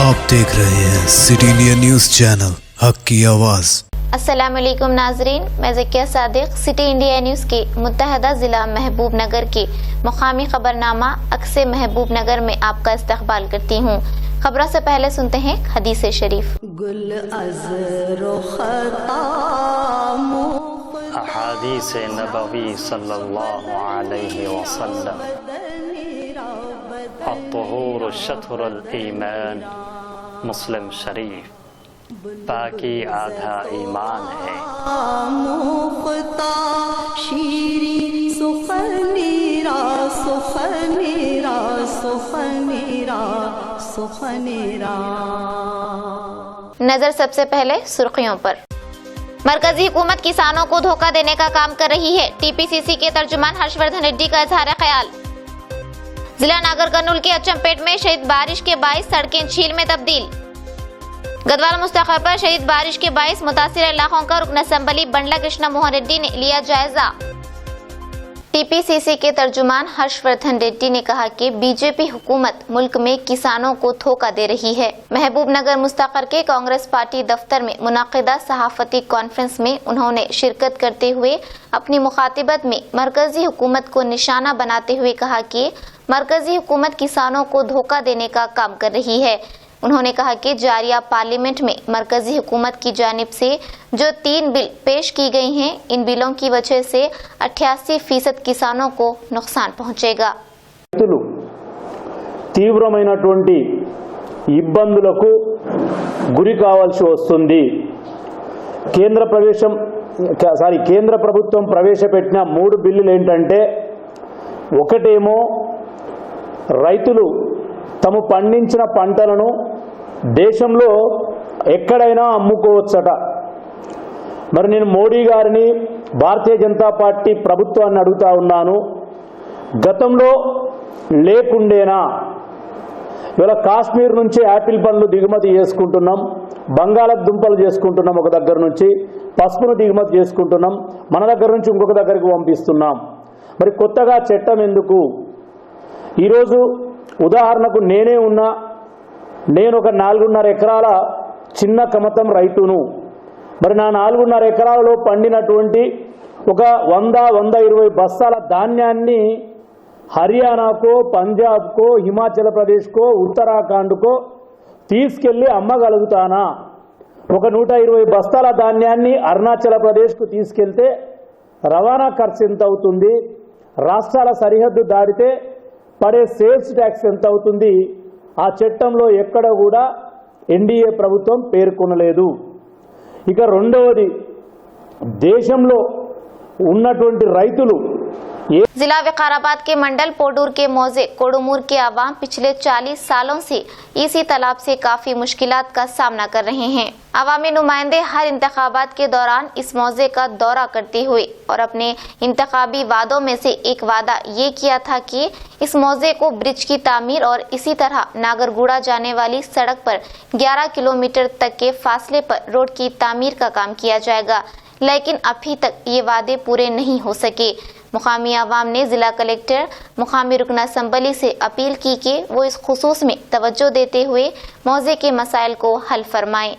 आप देख रहे हैं सिटी इंडिया न्यूज चैनल, हक की आवाज। अस्सलामुअलैकुम नाजरीन, मैं Zakia Sadiq city India news के मुत्तहदा ज़िला महबूबनगर के मुकामी खबरनामा अक्से महबूबनगर में आपका इस्तकबाल करती हूँ। खबरों से पहले सुनते हैं हदीस शरीफ। अहादीस नबवी सल्लल्लाहु अलैहि वसल्लम, अत्तहूर शत्रुल ईमान, मुस्लिम शरीफ। बाकी आधा ईमान है। नजर सबसे पहले सुर्खियों पर। मरकजी हुकूमत किसानों को धोखा देने का काम कर रही है, टीपीसीसी के तर्जुमान हर्षवर्धन रेड्डी का इजहार ख्याल। जिला नागर कर्नूल के अचमपेट में शदीद बारिश के बाइस सड़कें झील में तब्दील। गदवाल मुस्तक़ा पर शदीद बारिश के बाइस मुतासिर इलाकों का रुकन असम्बली बंडला कृष्ण मोहन रेड्डी ने लिया जायजा। टीपीसीसी के तर्जुमान हर्षवर्धन रेड्डी ने कहा कि बीजेपी हुकूमत मुल्क में किसानों को धोखा दे रही है। महबूबनगर मुस्तक़र के कांग्रेस पार्टी दफ्तर में मुनाकिदा सहाफती कॉन्फ्रेंस में उन्होंने शिरकत करते हुए अपनी मुखातिबत में मरकजी हुकूमत को निशाना बनाते हुए कहा कि मरकजी हुकूमत किसानों को धोखा देने का काम कर रही है। उन्होंने कहा कि जारिया पार्लियामेंट में मरकजी हुकूमत की जानिब से जो 3 बिल पेश की गई हैं, इन बिलों की वजह से 88% किसानों को नुकसान पहुंचेगा। తీవ్రమైనటువంటి ఇబ్బందులకు గురి కావాల్సి వస్తుంది। కేంద్ర ప్రభుత్వం ప్రవేశపెట్టిన 3 బిల్లులు ఏంటంటే, ఒకటేమో రైతులు తాము పండించిన పంటలను దేశంలో ఎక్కడైనా అమ్ముకోవచ్చట। మరి నేను మోడీ గారిని, భారతీయ జనతా పార్టీ ప్రభుత్వాన్ని అడుగుతా ఉన్నాను, గతంలో లేకుండేనా? ఇవాళ కాశ్మీర్ నుంచి యాపిల్ పండ్లు దిగుమతి చేసుకుంటున్నాం, బంగాళదుంపలు చేసుకుంటున్నాం, ఒక దగ్గర నుంచి పసుపును దిగుమతి చేసుకుంటున్నాం, మన దగ్గర నుంచి ఇంకొక దగ్గరికి పంపిస్తున్నాం। మరి కొత్తగా చట్టం ఎందుకు? ఈరోజు ఉదాహరణకు నేను ఒక 4.5 ఎకరాల చిన్న కమతం రైతును। మరి నా 4.5 ఎకరాలలో పండినటువంటి ఒక 100-120 బస్తాల ధాన్యాన్ని హర్యానాకో, పంజాబ్కో, హిమాచల్ ప్రదేశ్కో, ఉత్తరాఖండ్కో తీసుకెళ్ళి అమ్మగలుగుతానా? ఒక 120 బస్తాల ధాన్యాన్ని అరుణాచల్ ప్రదేశ్కు తీసుకెళ్తే రవాణా ఖర్చు ఎంత అవుతుంది? రాష్ట్రాల సరిహద్దు దాటితే పడే సేల్స్ ట్యాక్స్ ఎంత అవుతుంది? ఆ చట్టంలో ఎక్కడ కూడా ఎన్డీఏ ప్రభుత్వం పేర్కొనలేదు। ఇక రెండవది, దేశంలో ఉన్నటువంటి రైతులు जिला विकाराबाद के मंडल पोडूर के मौजे कोडुमूर के आवाम पिछले 40 सालों से इसी तालाब से काफी मुश्किलात का सामना कर रहे हैं। अवामी नुमाइंदे हर इंतखाबात के दौरान इस मौजे का दौरा करते हुए और अपने इंतखाबी वादों में से एक वादा ये किया था कि इस मौजे को ब्रिज की तामीर और इसी तरह नागरगुड़ा जाने वाली सड़क पर 11 किलोमीटर तक के फासले पर रोड की तामीर का काम किया जाएगा, लेकिन अभी तक ये वादे पूरे नहीं हो सके। मुकामी आवाम ने जिला कलेक्टर, मुकामी रुकन असम्बली से अपील की कि वो इस खुसूस में तवज्जो देते हुए मौजे के मसाइल को हल फरमाएं।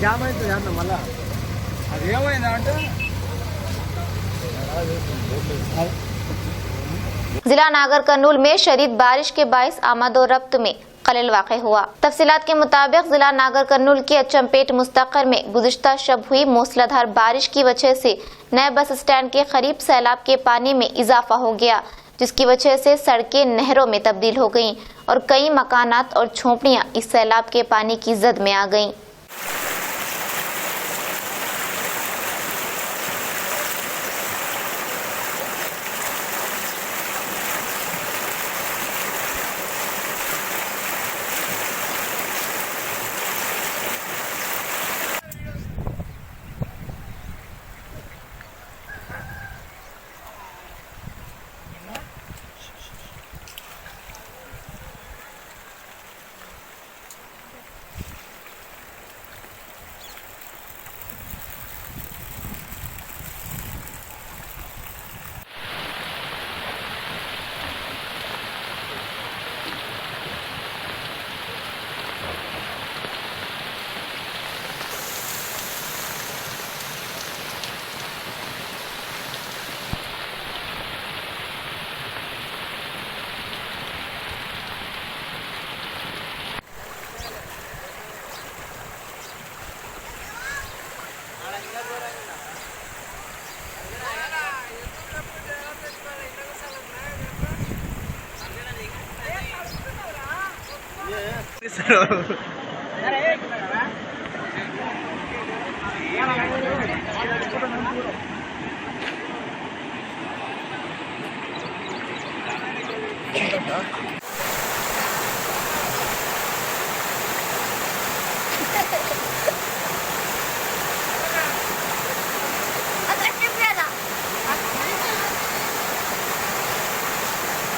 జామ్ అవుతుంది అన్న మళ్ళా అది ఏమైందంటే जिला नागर कर्नूल में शदीद बारिश के बाइस आमदोरफ्त में खलल वाक़ हुआ। तफसीलात के मुताबिक जिला नागर कर्नूल के अचमपेट मुस्तक़र में गुज़िश्ता शब हुई मूसलाधार बारिश की वजह से नए बस स्टैंड के करीब सैलाब के पानी में इजाफा हो गया। जिसकी वजह से सड़कें नहरों में तब्दील हो गईं और कई मकानात और झोपड़ियां इस सैलाब के पानी की जद में आ गईं।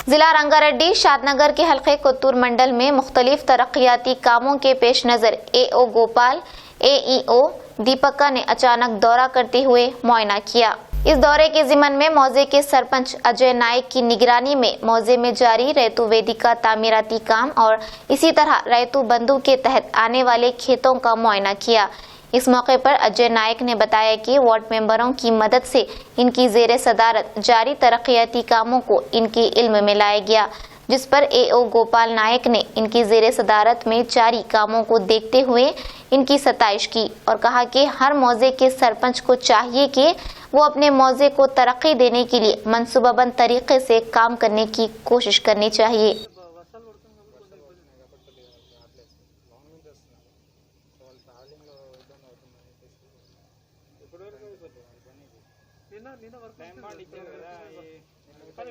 जिला रंगारेड्डी शादनगर के हल्के कोत्तूर मंडल में मुख्तलिफ तरक्याती कामों के पेश नजर AO गोपाल AEO दीपका ने अचानक दौरा करते हुए मुआयना किया। इस दौरे के जिमन में मौजे के सरपंच अजय नाइक की निगरानी में मौजे में जारी रैतु वेदिका तामीराती काम और इसी तरह रैतु बंधु के तहत आने वाले खेतों का मुआयना किया। इस मौके पर अजय नाइक ने बताया कि वार्ड मेंबरों की मदद से इनकी जेर सदारत जारी तरक्याती कामों को इनके इल्म में लाया गया, जिस पर AO गोपाल नायक ने इनकी जेर सदारत में जारी कामों को देखते हुए इनकी सताइश की और कहा कि हर मौजे के सरपंच को चाहिए कि वो अपने मौजे को तरक्की देने के लिए मंसूबाबंद तरीके से काम करने की कोशिश करनी चाहिए।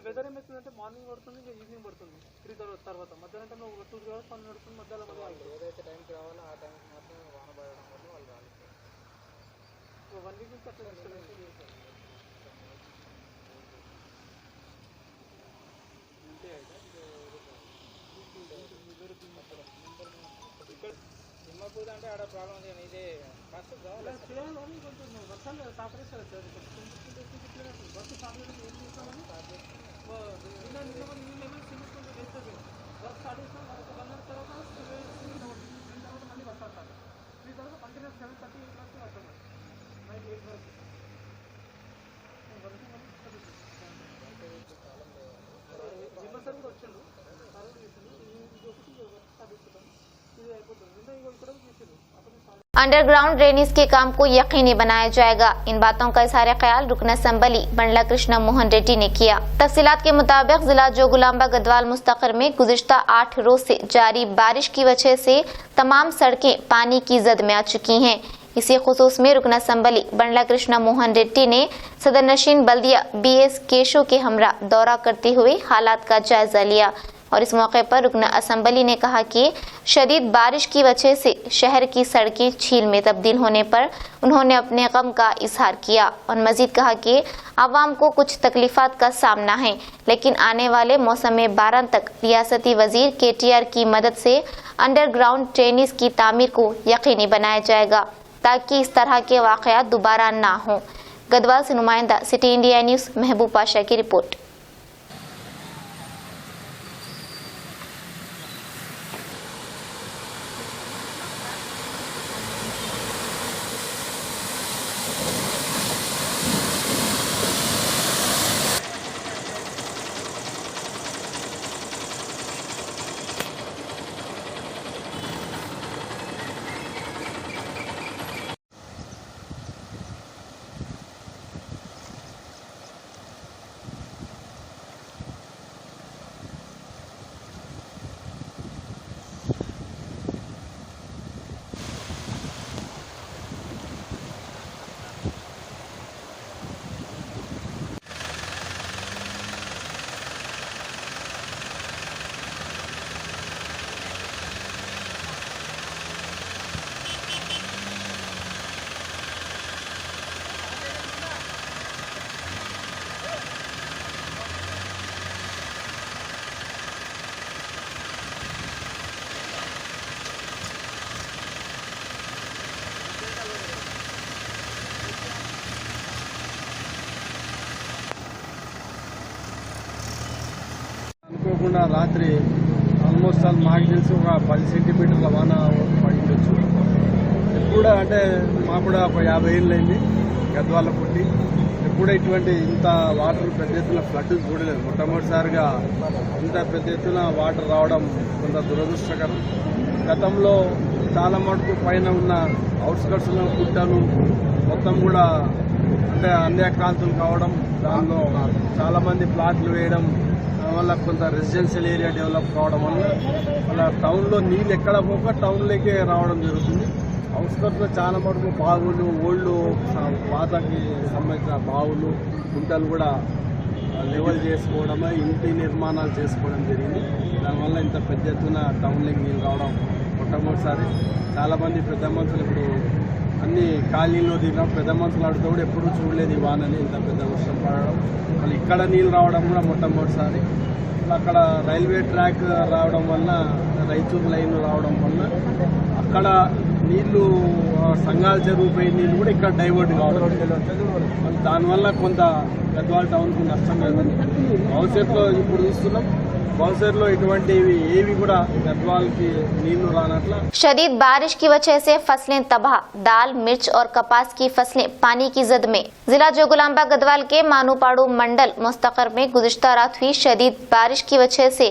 వెదర్ ఏమవుతుందంటే మార్నింగ్ పడుతుంది ఈవినింగ్ పడుతుంది 3 తర్వాత మధ్యాహ్నం టైంలో 2 అవర్స్ పని నడుస్తుంది మధ్యాహ్నం ఏదైతే టైంకి రావాలో ఆ టైంకి మాత్రమే వాన పడడం వల్ల వాళ్ళు రాలేదు 1 వీక్ నుంచి అట్లా నిమ్మపూద అంటే ఆడ ప్రాబ్లం ఉంది కానీ ఇదే ఫస్ట్ చేయాలని కొంచెం వర్షాలు తాపరేస్తారు సార్ వర్షం సాధన ఏం చేస్తామని अंडरग्राउंड ड्रेनेज के काम को यकीनी बनाया जाएगा। इन बातों का इजहार ख्याल रुकन असम्बली बंडला कृष्ण मोहन रेड्डी ने किया। तफसीलात के मुताबिक जिला जोगुलाम्बा गढ़वाल मुस्तकर में गुज़िश्ता 8 रोज से जारी बारिश की वजह से तमाम सड़कें पानी की जद में आ चुकी हैं। इसी खुसूस में रुकन असम्बली बंडला कृष्ण मोहन रेड्डी ने सदर नशीन बल्दिया BS केशो के हमरा दौरा करते हुए हालात का जायजा लिया और इस मौके पर रुकन असम्बली ने कहा कि शदीद बारिश की वजह से शहर की सड़कें झील में तब्दील होने पर उन्होंने अपने गम का इजहार किया और मजीद कहा कि आवाम को कुछ तकलीफात का सामना है, लेकिन आने वाले मौसम बारह तक रियासती वजीर KTR की मदद से अंडरग्राउंड ड्रेनेज की तामीर को यकीनी बनाया जाएगा ताकि इस तरह के वाक़यात दोबारा ना हों। गढ़वाल से नुमाइंदा सिटी इंडिया न्यूज़ महबूब पाशा की रिपोर्ट। కాకుండా రాత్రి ఆల్మోస్ట్ మాకు తెలిసి ఒక 10 సెంటీమీటర్ల వాన పడిండొచ్చు. ఎప్పుడు అంటే మాకు కూడా ఒక 50 ఏళ్ళు అయింది గద్వాల పుట్టి. ఎప్పుడు ఇటువంటి ఇంత వాటర్ పెద్ద ఎత్తున ఫ్లడ్ చూడలేదు. మొట్టమొదటిసారిగా ఇంత పెద్ద ఎత్తున వాటర్ రావడం కొంత దురదృష్టకరం. గతంలో చాలా మటుకు పైన ఉన్న అవుట్స్కట్స్ ఉన్న గుట్టలు మొత్తం కూడా అంటే అన్యాక్రాంతులు కావడం, దానిలో చాలామంది ప్లాట్లు వేయడం వల్ల కొంత రెసిడెన్షియల్ ఏరియా డెవలప్ కావడం వల్ల అలా టౌన్లో నీళ్ళు ఎక్కడ పోక టౌన్లోకే రావడం జరుగుతుంది. అవుట్స్కట్స్లో చాలా మటుకు బావులు, ఓల్డ్ పాతకి సంబంధించిన బావులు, గుంటలు కూడా లెవెల్ చేసుకోవడమే, ఇంటి నిర్మాణాలు చేసుకోవడం జరిగింది. దానివల్ల ఇంత పెద్ద ఎత్తున టౌన్లోకి నీళ్ళు రావడం మొట్టమొదటిసారి. చాలామంది పెద్ద మనుషులు ఇప్పుడు అన్ని కాలనీలో దిగిన పెద్ద మనుషులు ఆడుతూ కూడా ఎప్పుడూ చూడలేదు ఈ వానని ఇంత పెద్ద వర్షం పడడం. మళ్ళీ ఇక్కడ నీళ్ళు రావడం కూడా మొట్టమొదటిసారి. అక్కడ రైల్వే ట్రాక్ రావడం వల్ల, రైతూరు లైన్ రావడం వల్ల అక్కడ నీళ్లు సంఘాల చెరువుపై నీళ్ళు కూడా ఇక్కడ డైవర్ట్ కావడం, దానివల్ల కొంత గద్వాల టౌన్కు నష్టం లేదని భవిష్యత్తులో ఇప్పుడు చూస్తున్నాం. భవిష్యత్తులో ఇటువంటివి ఏవి కూడా गढ़वाल की नींद उड़ाना। शदीद बारिश की वजह से फसलें तबाह, दाल, मिर्च और कपास की फसलें पानी की जद में। जिला जोगुलांबा गढ़वाल के मानूपाड़ू मंडल मुस्तकर में गुज़िश्ता रात हुई शदीद बारिश की वजह से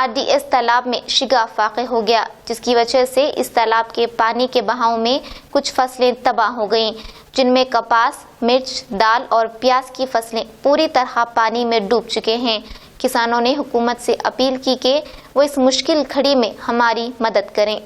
RDS तालाब में शिगाफ वाक़ हो गया, जिसकी वजह से इस तालाब के पानी के बहाव में कुछ फसलें तबाह हो गयीं, जिनमें कपास, मिर्च, दाल और प्याज की फसलें पूरी तरह पानी में डूब चुके हैं। किसानों ने हुकूमत से अपील की कि वो इस मुश्किल घड़ी में हमारी मदद करें।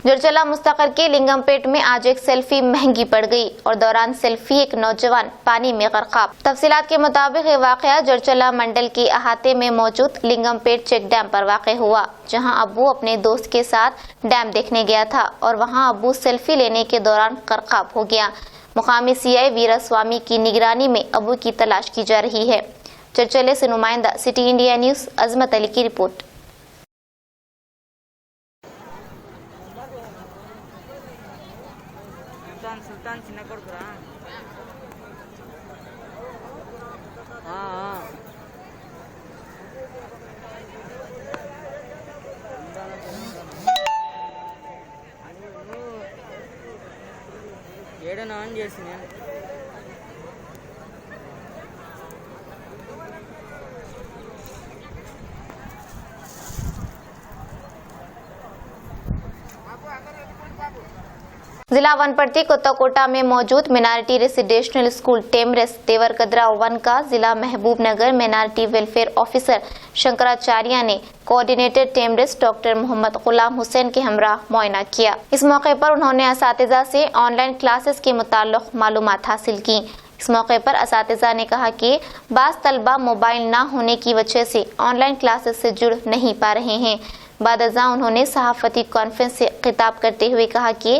जरचला मुस्तकर के लिंगमपेट में आज एक सेल्फी महंगी पड़ गई और दौरान सेल्फी एक नौजवान पानी में गरकाब। तफसीलात के मुताबिक ये वाकया जरचला मंडल के अहाते में मौजूद लिंगमपेट चेक डैम पर वाक़ हुआ, जहां अब्बू अपने दोस्त के साथ डैम देखने गया था और वहां अब्बू सेल्फी लेने के दौरान गरकाब हो गया। मुकामी CI वीरास्वामी की निगरानी में अब्बू की तलाश की जा रही है। जरचले से नुमाइंदा city India news Azmat Ali की रिपोर्ट। सुल्तान चिन्न कोडुकुरा ఏడన ఆన్ చేసి నేను जिला वनपट्टी कोत्ताकोटा में मौजूद मिनारिटी रेसिडेंशियल स्कूल टेमरेस देवरकद्रा 1 का जिला Mahbubnagar minority welfare officer Shankaracharya ने कोऑर्डिनेटर टेमरेस डॉक्टर मोहम्मद गुलाम हुसैन के हमरा मुआयना किया। इस मौके पर उन्होंने असातिज़ा से ऑनलाइन क्लासेस के मुताल्लिक़ मालूमात हासिल की। इस मौके पर असातिज़ा ने कहा कि बाज़ तलबा मोबाइल न होने की वजह से ऑनलाइन क्लासेस से जुड़ नहीं पा रहे हैं। बाद-अज़ां उन्होंने सहाफ़ती कॉन्फ्रेंस से खिताब करते हुए कहा कि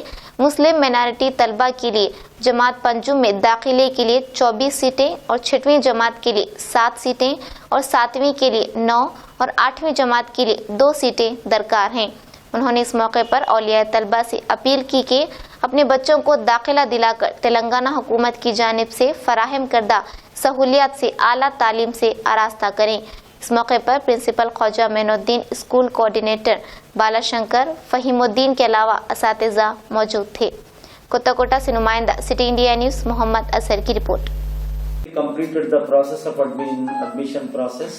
मुस्लिम माइनॉरिटी तलबा के लिए जमात पंजुम में दाखिले के लिए 24 सीटें और 6वीं जमात के लिए 7 सीटें और 7वीं के लिए 9 और 8वीं जमात के लिए 2 सीटें दरकार हैं। उन्होंने इस मौके पर औलिया तलबा से अपील की कि अपने बच्चों को दाखिला दिलाकर तेलंगाना हुकूमत की जानिब से फराहम करदा सहूलियात से आला तालीम से आरास्ता करें। इस मौके पर principal Khwaja Moinuddin, school coordinator Balashankar, Fahimuddin के अलावा असातिज़ा मौजूद थे। कोत्ताकोटा से नुमाइंदा सिटी इंडिया न्यूज़ मोहम्मद असर की report. Completed the process of admission process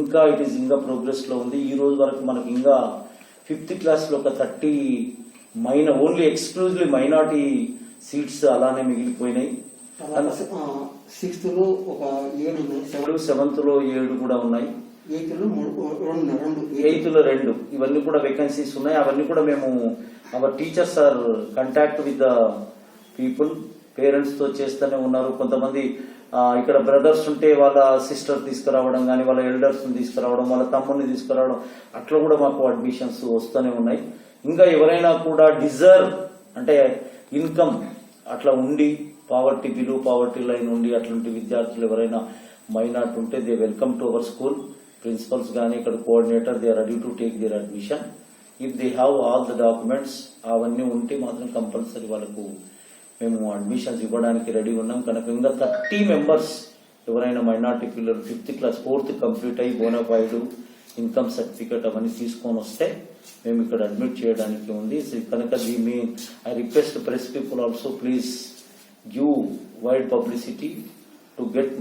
ఇంకా ఇట్ ఈస్ ఇంకా ప్రోగ్రెస్ లో ఉంది. ఈ రోజు వరకు మనకి ఇంకా 5th క్లాస్ లో ఒక 30 ఓన్లీ ఎక్స్క్లూజివ్లీ మైనారిటీ సీట్స్ అలానే మిగిలిపోయినాయి. 6th లో ఒక 7 ఉన్నాయి, 7th లో 7 కూడా ఉన్నాయి, 8th లో 2, 8th లో 2 ఇవన్నీ కూడా వేకెన్సీస్ ఉన్నాయి. అవన్నీ కూడా మేము our teachers are contact with the people, parents తో చేస్తూనే ఉన్నారు. కొంతమంది ఇక్కడ బ్రదర్స్ ఉంటే వాళ్ళ సిస్టర్ తీసుకురావడం కానీ, వాళ్ళ ఎల్డర్స్ తీసుకురావడం, వాళ్ళ తమ్ముడిని తీసుకురావడం, అట్లా కూడా మాకు అడ్మిషన్స్ వస్తూనే ఉన్నాయి. ఇంకా ఎవరైనా కూడా డిజర్వ్ అంటే ఇన్కమ్ అట్లా ఉండి పావర్టీ లైన్ ఉండి అట్లాంటి విద్యార్థులు ఎవరైనా మైనార్టీ ఉంటే they welcome to our school. Principals కానీ ఇక్కడ coordinator they are ready to take their admission if they have all the documents. అవన్నీ ఉంటే మాత్రం కంపల్సరీ వాళ్ళకు మేము అడ్మిషన్స్ ఇవ్వడానికి రెడీ ఉన్నాం. కనుక ఇంకా 30 మెంబర్స్ ఎవరైనా మైనార్టీ పిల్లలు 5th క్లాస్ 4th కంప్లీట్ అయ్యి బోనాఫైడ్ ఇన్కమ్ సర్టిఫికేట్ అవన్నీ తీసుకొని వస్తే మేము ఇక్కడ అడ్మిట్ చేయడానికి ఉంది. కనుక దీన్ని I request press people also please give wide publicity to get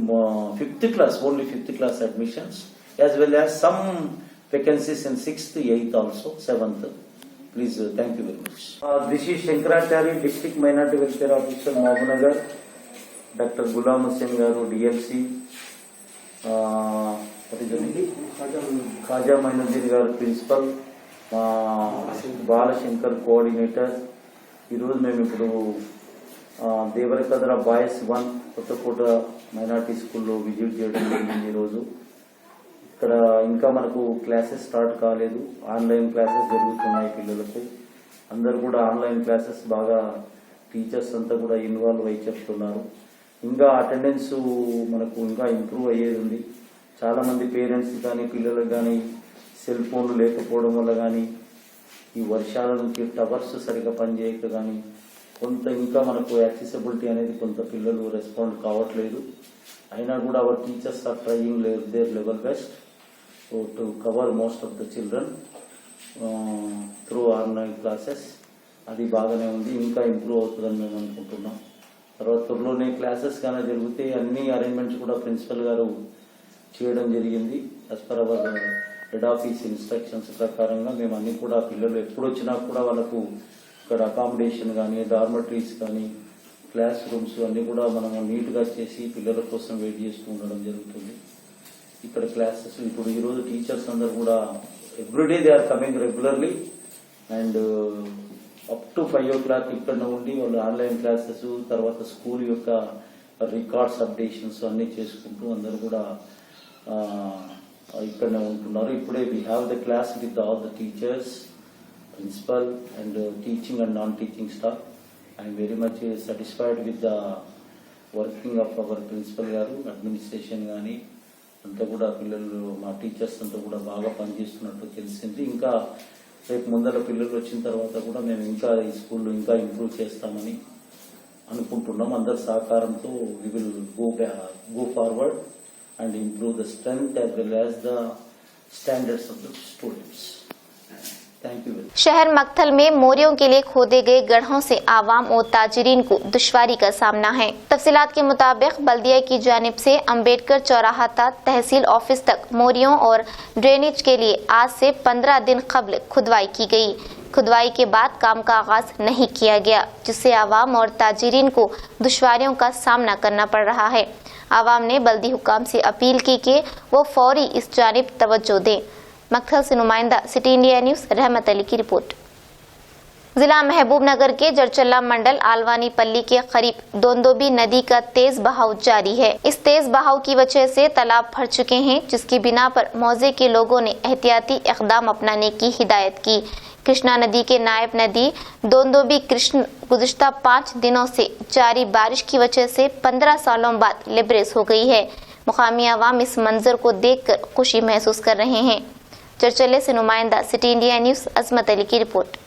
5th class only 5th class admissions as well as some vacancies in 6th, 8th also, 7th. Please, thank you very much. This is Shankaracharya, District Minority Welfare Officer, Mahbubnagar. Dr. Ghulam Hussain Garu, DLC. Khaja Moinuddin Garu, Principal. Balashankar, Coordinator. ఈ రోజు మేము ఇప్పుడు Devarakadra boys 1 Kothakota minority స్కూల్లో visit చేయడం జరిగింది. ఈరోజు ఇక్కడ ఇంకా మనకు క్లాసెస్ స్టార్ట్ కాలేదు, ఆన్లైన్ క్లాసెస్ జరుగుతున్నాయి పిల్లలకు. అందరు కూడా ఆన్లైన్ క్లాసెస్ బాగా టీచర్స్ అంతా కూడా ఇన్వాల్వ్ అయి చెప్తున్నారు. ఇంకా అటెండెన్స్ మనకు ఇంకా ఇంప్రూవ్ అయ్యేది ఉంది. చాలా మంది పేరెంట్స్ కానీ పిల్లలకు కానీ సెల్ ఫోన్లు లేకపోవడం వల్ల కానీ, ఈ వర్షాల నుంచి టవర్స్ సరిగా పనిచేయక కానీ కొంత ఇంకా మనకు యాక్సెసిబిలిటీ అనేది కొంత పిల్లలు రెస్పాండ్ కావట్లేదు. అయినా కూడా our teachers are trying their level best to cover most of the children through online classes. అది బాగానే ఉంది, ఇంకా ఇంప్రూవ్ అవుతుందని మేము అనుకుంటున్నాం. తర్వాత త్వరలోనే క్లాసెస్ కానీ జరిగితే అన్ని అరేంజ్మెంట్స్ కూడా ప్రిన్సిపల్ గారు చేయడం జరిగింది. As per hour head office instructions ప్రకారంగా మేము అన్ని కూడా పిల్లలు ఎప్పుడు వచ్చినా కూడా వాళ్ళకు ఇక్కడ అకామిడేషన్ కానీ, డార్మటరీస్ కానీ, క్లాస్ రూమ్స్ అన్ని కూడా మనం నీట్గా చేసి పిల్లల కోసం వెయిట్ చేస్తూ ఉండడం జరుగుతుంది. ఇక్కడ క్లాసెస్ ఇప్పుడు ఈరోజు టీచర్స్ అందరు కూడా everyday they are coming regularly and up to 5 o'clock ఇక్కడ ఉండి వాళ్ళు ఆన్లైన్ క్లాసెస్, తర్వాత స్కూల్ యొక్క రికార్డ్స్ అప్డేషన్స్ అన్ని చేసుకుంటూ అందరు కూడా ఇక్కడనే ఉంటున్నారు. ఇప్పుడే we have the class with all the teachers, principal and teaching and non teaching staff. I'm very much satisfied with the working of our principal గారు, అడ్మినిస్ట్రేషన్ కానీ అంతా కూడా పిల్లలు మా టీచర్స్ అంతా కూడా బాగా పనిచేస్తున్నట్టు తెలిసింది. ఇంకా రేపు ముందర పిల్లలు వచ్చిన తర్వాత కూడా మేము ఇంకా ఈ స్కూల్లో ఇంకా ఇంప్రూవ్ చేస్తామని అనుకుంటున్నాం. అందరి సహకారంతో we will go forward and improve the strength as well as the standards of the students. शहर मक्थल में मोरियों के लिए खोदे गए गड्ढों से आवाम और ताजिरीन को दुश्वारी का सामना है। तफसीलात के मुताबिक बल्दिया की जानिब से अंबेडकर चौराहा तहसील ऑफिस तक मोरियों और ड्रेनेज के लिए आज से 15 दिन कबल खुदवाई की गई। खुदवाई के बाद काम का आगाज नहीं किया गया, जिससे आवाम और ताजिरीन को दुश्वारियों का सामना करना पड़ रहा है। आवाम ने बल्दी हुकाम से अपील की कि वो फौरी इस जानिब तवज्जो दें। मक्थल से नुमाइंदा सिटी इंडिया न्यूज़ रहमत अली की रिपोर्ट। जिला महबूबनगर के जरचल्ला मंडल आलवानी पल्ली के करीब दोंदोबी नदी का तेज बहाव जारी है। इस तेज बहाव की वजह से तालाब भर चुके हैं, जिसकी बिना पर मौजे के लोगों ने एहतियाती इकदाम अपनाने की हिदायत की। कृष्णा नदी के नायब नदी दोंदोबी कृष्ण गुज़िश्ता 5 दिनों से जारी बारिश की वजह से 15 सालों बाद लिबरेज हो गई है। मुकामी अवाम इस मंजर को देखकर खुशी महसूस कर रहे हैं। चरचल्ले से नुमाइंदा city India news Azmat Ali की रिपोर्ट।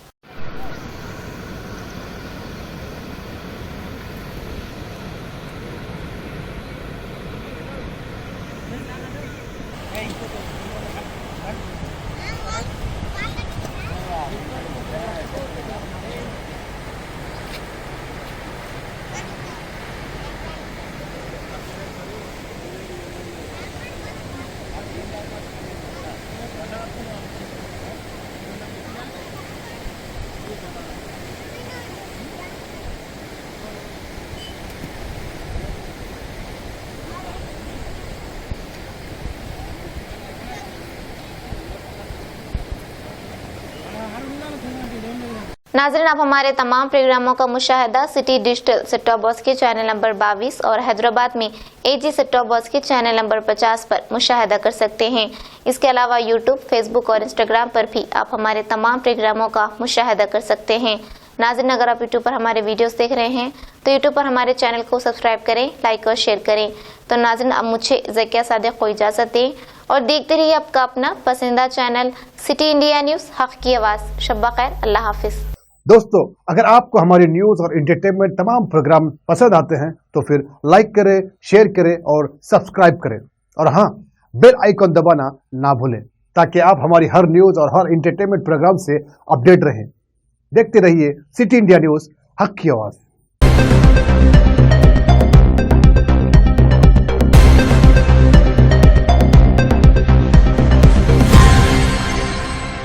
नाज़रीन, आप हमारे तमाम प्रोग्रामों का मुशाहिदा city digital set top box के चैनल नंबर 22 और हैदराबाद में एजी सेट टॉप बॉक्स के चैनल नंबर 50 पर मुशाहिदा कर सकते हैं। इसके अलावा यूट्यूब, फेसबुक और इंस्टाग्राम पर भी आप हमारे तमाम प्रोग्रामों का मुशाहिदा कर सकते हैं। नाज़रीन, अगर आप यूट्यूब पर हमारे वीडियोस देख रहे हैं तो यूट्यूब पर हमारे चैनल को सब्सक्राइब करें, लाइक और शेयर करें। तो नाज़रीन, अब मुझे ज़किया सादिक को इजाज़त दें और देखते रहिए आपका अपना पसंदीदा चैनल सिटी इंडिया न्यूज़, हक़ की आवाज़। शब्बा खैर, अल्लाह हाफिज़। दोस्तों, अगर आपको हमारी न्यूज़ और एंटरटेनमेंट तमाम प्रोग्राम पसंद आते हैं तो फिर लाइक करें, शेयर करें और सब्सक्राइब करें। और हाँ, बेल आइकॉन दबाना ना भूलें ताकि आप हमारी हर न्यूज़ और हर एंटरटेनमेंट प्रोग्राम से अपडेट रहें। देखते रहिए सिटी इंडिया न्यूज़, हक़ की आवाज़।